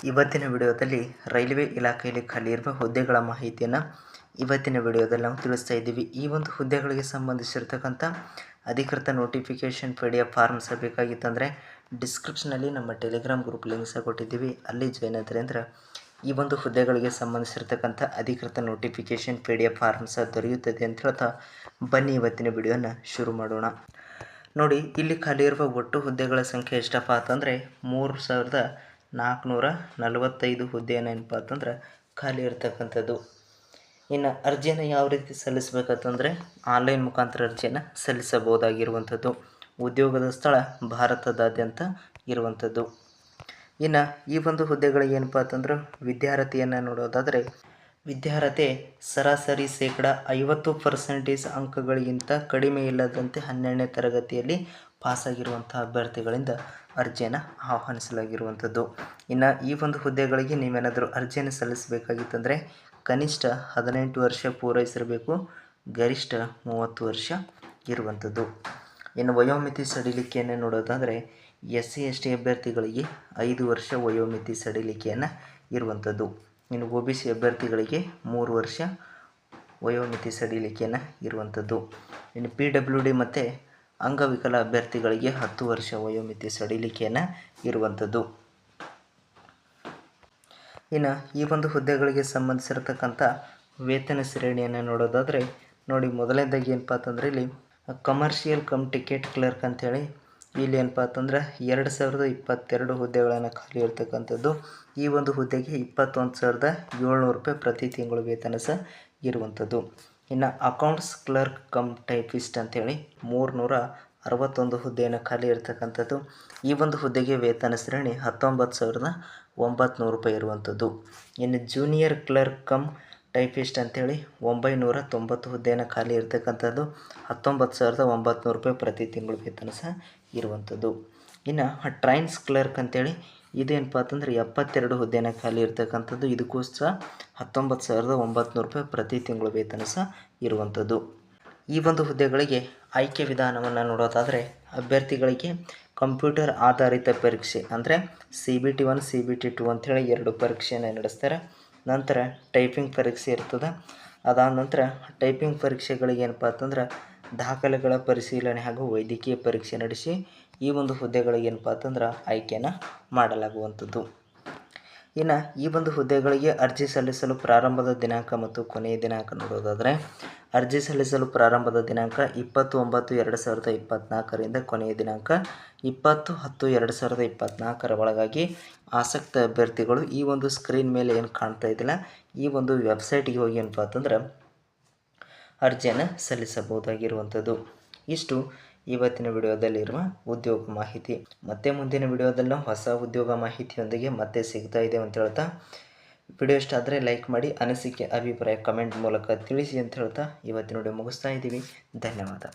ಇವತ್ತಿನ ವಿಡಿಯೋದಲ್ಲಿ ರೈಲ್ವೆ ಇಲಾಖೆಯಲ್ಲಿ ಖಾಲಿ ಇರುವ ಹುದ್ದೆಗಳ ಮಾಹಿತಿಯನ್ನು ಇವತ್ತಿನ ವಿಡಿಯೋದಲ್ಲಿ ನಾವು ತಿಳಿಸ್ತಾ ಇದ್ದೀವಿ. ಈ ಒಂದು ಹುದ್ದೆಗಳಿಗೆ ಸಂಬಂಧಿಸಿರ್ತಕ್ಕಂಥ ಅಧಿಕೃತ ನೋಟಿಫಿಕೇಷನ್ PDF ಫಾರ್ಮ್ಸ್ ಬೇಕಾಗಿತ್ತಂದರೆ ಡಿಸ್ಕ್ರಿಪ್ಷನಲ್ಲಿ ನಮ್ಮ ಟೆಲಿಗ್ರಾಮ್ ಗ್ರೂಪ್ ಲಿಂಕ್ ಸಹ ಕೊಟ್ಟಿದ್ದೀವಿ, ಅಲ್ಲಿ ಜಾಯ್ನ್ ಆದರೆ ಅಂದರೆ ಈ ಒಂದು ಹುದ್ದೆಗಳಿಗೆ ಸಂಬಂಧಿಸಿರ್ತಕ್ಕಂಥ ಅಧಿಕೃತ ನೋಟಿಫಿಕೇಷನ್ PDF ಫಾರ್ಮ್ಸ್ ದೊರೆಯುತ್ತದೆ ಅಂತ ಹೇಳ್ತಾ ಬನ್ನಿ ಇವತ್ತಿನ ವಿಡಿಯೋನ ಶುರು ಮಾಡೋಣ. ನೋಡಿ, ಇಲ್ಲಿ ಖಾಲಿ ಇರುವ ಒಟ್ಟು ಹುದ್ದೆಗಳ ಸಂಖ್ಯೆ ಎಷ್ಟಪ್ಪ ಅಂತಂದರೆ 3445 ಹುದ್ದೆಯನ್ನು ಏನಪ್ಪ ಅಂತಂದ್ರೆ ಖಾಲಿ ಇರ್ತಕ್ಕಂಥದ್ದು. ಇನ್ನು ಅರ್ಜಿಯನ್ನು ಯಾವ ರೀತಿ ಸಲ್ಲಿಸಬೇಕಂತಂದರೆ ಆನ್ಲೈನ್ ಮುಖಾಂತರ ಅರ್ಜಿಯನ್ನು ಸಲ್ಲಿಸಬಹುದಾಗಿರುವಂಥದ್ದು. ಉದ್ಯೋಗದ ಸ್ಥಳ ಭಾರತದಾದ್ಯಂತ ಇರುವಂಥದ್ದು. ಇನ್ನು ಈ ಒಂದು ಹುದ್ದೆಗಳಿಗೆ ಏನಪ್ಪ ಅಂತಂದ್ರೆ ವಿದ್ಯಾರ್ಹತೆಯನ್ನು ನೋಡೋದಾದರೆ ವಿದ್ಯಾರ್ಹತೆ ಸರಾಸರಿ 50% ಅಂಕಗಳಿಗಿಂತ ಕಡಿಮೆ ಇಲ್ಲದಂತೆ 12ನೇ ತರಗತಿಯಲ್ಲಿ ಪಾಸಾಗಿರುವಂಥ ಅಭ್ಯರ್ಥಿಗಳಿಂದ ಅರ್ಜಿಯನ್ನು ಆಹ್ವಾನಿಸಲಾಗಿರುವಂಥದ್ದು. ಇನ್ನು ಈ ಒಂದು ಹುದ್ದೆಗಳಿಗೆ ನೀವೇನಾದರೂ ಅರ್ಜಿಯನ್ನು ಸಲ್ಲಿಸಬೇಕಾಗಿತ್ತಂದರೆ ಕನಿಷ್ಠ 18 ವರ್ಷ ಪೂರೈಸಿರಬೇಕು, ಗರಿಷ್ಠ 30 ವರ್ಷ ಇರುವಂಥದ್ದು. ಇನ್ನು ವಯೋಮಿತಿ ಸಡಿಲಿಕೆಯನ್ನು ನೋಡೋದಾದರೆ SC ST ಅಭ್ಯರ್ಥಿಗಳಿಗೆ 5 ವರ್ಷ ವಯೋಮಿತಿ ಸಡಿಲಿಕೆಯನ್ನು ಇರುವಂಥದ್ದು. ಇನ್ನು OBC ಅಭ್ಯರ್ಥಿಗಳಿಗೆ 3 ವರ್ಷ ವಯೋಮಿತಿ ಸಡಿಲಿಕೆಯನ್ನು ಇರುವಂಥದ್ದು. ಇನ್ನು PWD ಮತ್ತು ಅಂಗವಿಕಲ ಅಭ್ಯರ್ಥಿಗಳಿಗೆ 10 ವರ್ಷ ವಯೋಮಿತಿ ಸಡಿಲಿಕೆಯನ್ನು ಇರುವಂಥದ್ದು. ಇನ್ನು ಈ ಒಂದು ಹುದ್ದೆಗಳಿಗೆ ಸಂಬಂಧಿಸಿರತಕ್ಕಂಥ ವೇತನ ಶ್ರೇಣಿಯನ್ನು ನೋಡೋದಾದರೆ ನೋಡಿ, ಮೊದಲನೇದಾಗಿ ಏನಪ್ಪ ಅಂತಂದರೆ ಇಲ್ಲಿ ಕಮರ್ಷಿಯಲ್ ಟಿಕೆಟ್ ಕ್ಲರ್ಕ್ ಅಂಥೇಳಿ ಇಲ್ಲಿ ಏನಪ್ಪ ಅಂತಂದ್ರೆ 2022 ಹುದ್ದೆಗಳನ್ನು ಖಾಲಿ ಇರ್ತಕ್ಕಂಥದ್ದು. ಈ ಒಂದು ಹುದ್ದೆಗೆ 21,700 ರೂಪಾಯಿ ಪ್ರತಿ ತಿಂಗಳು ವೇತನ ಸಹ ಇರುವಂಥದ್ದು. ಇನ್ನು ಅಕೌಂಟ್ಸ್ ಕ್ಲರ್ಕ್ ಟೈಪಿಸ್ಟ್ ಅಂಥೇಳಿ 361 ಹುದ್ದೆಯನ್ನು ಖಾಲಿ ಇರ್ತಕ್ಕಂಥದ್ದು. ಈ ಒಂದು ಹುದ್ದೆಗೆ ವೇತನ ಶ್ರೇಣಿ 19,900 ರೂಪಾಯಿ ಇರುವಂಥದ್ದು. ಇನ್ನು ಜೂನಿಯರ್ ಕ್ಲರ್ಕ್ ಟೈಪಿಸ್ಟ್ ಅಂಥೇಳಿ 990 ಹುದ್ದೆಯನ್ನು ಖಾಲಿ ಇರ್ತಕ್ಕಂಥದ್ದು. 19,900 ರೂಪಾಯಿ ಪ್ರತಿ ತಿಂಗಳು ವೇತನ ಸಹ ಇರುವಂಥದ್ದು. ಇನ್ನು ಟ್ರೈನ್ಸ್ ಕ್ಲರ್ಕ್ ಅಂಥೇಳಿ ಇದೇನಪ್ಪ ಅಂತಂದರೆ 72 ಹುದ್ದೆಯನ್ನು ಖಾಲಿ ಇರ್ತಕ್ಕಂಥದ್ದು. ಇದಕ್ಕೂ ಸಹ 19,900 ರೂಪಾಯಿ ಪ್ರತಿ ತಿಂಗಳು ವೇತನ ಸಹ ಇರುವಂಥದ್ದು. ಈ ಒಂದು ಹುದ್ದೆಗಳಿಗೆ ಆಯ್ಕೆ ವಿಧಾನವನ್ನು ನೋಡೋದಾದರೆ ಅಭ್ಯರ್ಥಿಗಳಿಗೆ ಕಂಪ್ಯೂಟರ್ ಆಧಾರಿತ ಪರೀಕ್ಷೆ ಅಂದರೆ CBT 1 CBT 2 ಅಂಥೇಳಿ 2 ಪರೀಕ್ಷೆಯನ್ನು ನಡೆಸ್ತಾರೆ. ನಂತರ ಟೈಪಿಂಗ್ ಪರೀಕ್ಷೆ ಇರ್ತದೆ. ಅದಾದ ನಂತರ ಟೈಪಿಂಗ್ ಪರೀಕ್ಷೆಗಳಿಗೆ ಏನಪ್ಪ ಅಂತಂದ್ರೆ ದಾಖಲೆಗಳ ಪರಿಶೀಲನೆ ಹಾಗೂ ವೈದ್ಯಕೀಯ ಪರೀಕ್ಷೆ ನಡೆಸಿ ಈ ಒಂದು ಹುದ್ದೆಗಳಿಗೆ ಏನಪ್ಪ ಅಂತಂದ್ರೆ ಆಯ್ಕೆಯನ್ನು ಮಾಡಲಾಗುವಂಥದ್ದು. ಇನ್ನು ಈ ಒಂದು ಹುದ್ದೆಗಳಿಗೆ ಅರ್ಜಿ ಸಲ್ಲಿಸಲು ಪ್ರಾರಂಭದ ದಿನಾಂಕ ಮತ್ತು ಕೊನೆಯ ದಿನಾಂಕ ನೋಡೋದಾದರೆ ಅರ್ಜಿ ಸಲ್ಲಿಸಲು ಪ್ರಾರಂಭದ ದಿನಾಂಕ 20/9/2024 ಕೊನೆಯ ದಿನಾಂಕ 20/10/2024 ಒಳಗಾಗಿ ಆಸಕ್ತ ಅಭ್ಯರ್ಥಿಗಳು ಈ ಒಂದು ಸ್ಕ್ರೀನ್ ಮೇಲೆ ಏನು ಕಾಣ್ತಾ ಇದ್ದಿಲ್ಲ ಈ ಒಂದು ವೆಬ್ಸೈಟ್ಗೆ ಹೋಗಿ ಏನಪ್ಪ ಅಂತಂದ್ರೆ ಅರ್ಜಿಯನ್ನು ಸಲ್ಲಿಸಬಹುದಾಗಿರುವಂಥದ್ದು. ಇಷ್ಟು ಇವತ್ತಿನ ವಿಡಿಯೋದಲ್ಲಿರುವ ಉದ್ಯೋಗ ಮಾಹಿತಿ. ಮತ್ತೆ ಮುಂದಿನ ವಿಡಿಯೋದಲ್ಲಿ ನಾವು ಹೊಸ ಉದ್ಯೋಗ ಮಾಹಿತಿಯೊಂದಿಗೆ ಮತ್ತೆ ಸಿಗ್ತಾ ಇದ್ದೇವೆ ಅಂತ ಹೇಳ್ತಾ ವಿಡಿಯೋ ಇಷ್ಟ ಆದರೆ ಲೈಕ್ ಮಾಡಿ, ಅನಿಸಿಕೆ ಅಭಿಪ್ರಾಯ ಕಮೆಂಟ್ ಮೂಲಕ ತಿಳಿಸಿ ಅಂತ ಹೇಳ್ತಾ ಇವತ್ತಿನ ವಿಡಿಯೋ ಮುಗಿಸ್ತಾ ಇದ್ದೀವಿ. ಧನ್ಯವಾದ.